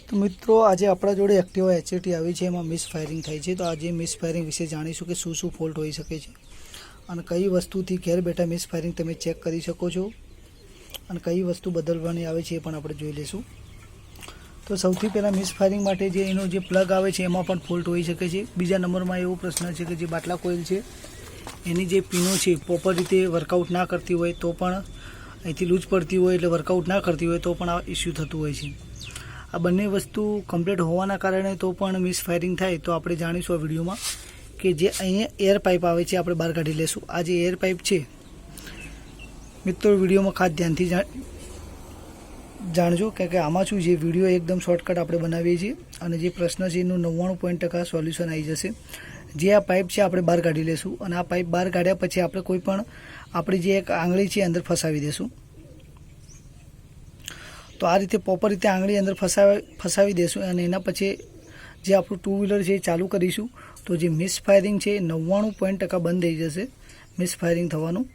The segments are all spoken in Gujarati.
તો મિત્રો આજે આપણા જોડે એક્ટિવા એચટી આવી છે, એમાં મિસ ફાયરિંગ થઈ છે। તો આજે મિસ ફાયરિંગ વિશે જાણીશું કે શું શું ફોલ્ટ હોઈ શકે છે અને કઈ વસ્તુથી ઘેર બેઠા મિસ ફાયરિંગ તમે ચેક કરી શકો છો અને કઈ વસ્તુ બદલવાની આવે છે એ પણ આપણે જોઈ લઈશું। તો સૌથી પહેલાં મિસ ફાયરિંગ માટે જે એનો જે પ્લગ આવે છે એમાં પણ ફોલ્ટ હોઈ શકે છે। બીજા નંબરમાં એવો પ્રશ્ન છે કે જે બાટલા કોઇલ છે એની જે પિનો છે પ્રોપર રીતે વર્કઆઉટ ના કરતી હોય તો પણ અહીંથી લૂઝ પડતી હોય એટલે વર્કઆઉટ ના કરતી હોય તો પણ આ ઇસ્યુ થતું હોય છે। આ બંને વસ્તુ કમ્પ્લીટ હોવાના કારણે તો પણ મિસ ફાયરિંગ થાય તો આપણે જાણીશું આ વિડીયોમાં કે જે અહીંયા એર પાઇપ આવે છે આપણે બહાર કાઢી લેશું। આ જે એર પાઇપ છે મિત્રો વિડીયોમાં ખાસ ધ્યાનથી જાણજો કે આમાં શું છે, વિડીયો એકદમ શોર્ટકટ આપણે બનાવીએ છીએ અને જે પ્રશ્ન છે એનું 99% સોલ્યુશન આવી જશે। જે આ પાઇપ છે આપણે બહાર કાઢી લેશું અને આ પાઇપ બહાર કાઢ્યા પછી આપણે કોઈ પણ આપણી જે એક આંગળી છે અંદર ફસાવી દેશું। તો આ રીતે પ્રોપર રીતે આંગળી અંદર ફસાવી દેશું અને એના પછી જે આપણું ટુ વ્હીલર છે એ ચાલુ કરીશું તો જે મિસ ફાયરિંગ છે 99% બંધ થઈ જશે મિસ ફાયરિંગ થવાનું।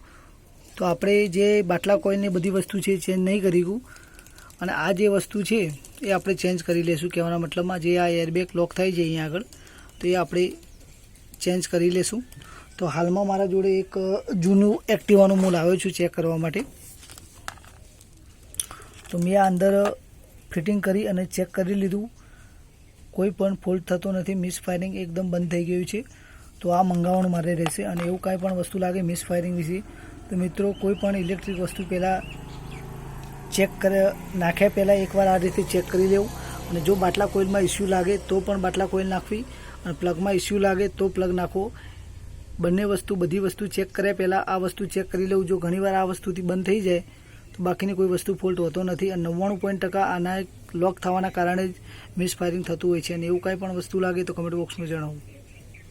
તો આપણે જે બાટલા કોઇલની બધી વસ્તુ છે ચેન્જ નહીં કરીશું અને આ જે વસ્તુ છે એ આપણે ચેન્જ કરી લઈશું। કહેવાના મતલબમાં જે આ એરબેગ લોક થાય છે અહીંયા આગળ તો એ આપણે ચેન્જ કરી લઈશું। તો હાલમાં મારા જોડે એક જૂનું એક્ટિવાનું હું લાવ્યો છું ચેક કરવા માટે। તો મેં આ અંદર ફિટિંગ કરી અને ચેક કરી લીધું, કોઈ પણ ફોલ્ટ થતો નથી, મિસ ફાયરિંગ એકદમ બંધ થઈ ગયું છે। તો આ મંગાવવાનું મારે રહેશે અને એવું કાંઈ પણ વસ્તુ લાગે મિસ ફાયરિંગ વિશે તો મિત્રો કોઈ પણ ઇલેક્ટ્રિક વસ્તુ પહેલાં ચેક નાખ્યા પહેલાં એકવાર આ રીતે ચેક કરી લેવું અને જો બાટલા કોઇલમાં ઇસ્યુ લાગે તો પણ બાટલા કોઇલ નાખવી અને પ્લગમાં ઇસ્યુ લાગે તો પ્લગ નાખવો। બંને વસ્તુ બધી વસ્તુ ચેક કર્યા પહેલાં આ વસ્તુ ચેક કરી લેવું। જો ઘણીવાર આ વસ્તુથી બંધ થઈ જાય તો બાકીની કોઈ વસ્તુ ફોલ્ટ હોતો નથી અને 99% આના લોક થવાના કારણે જ મિસ ફાયરિંગ થતું હોય છે અને એવું કાંઈ પણ વસ્તુ લાગે તો કમેન્ટ બોક્સમાં જણાવો।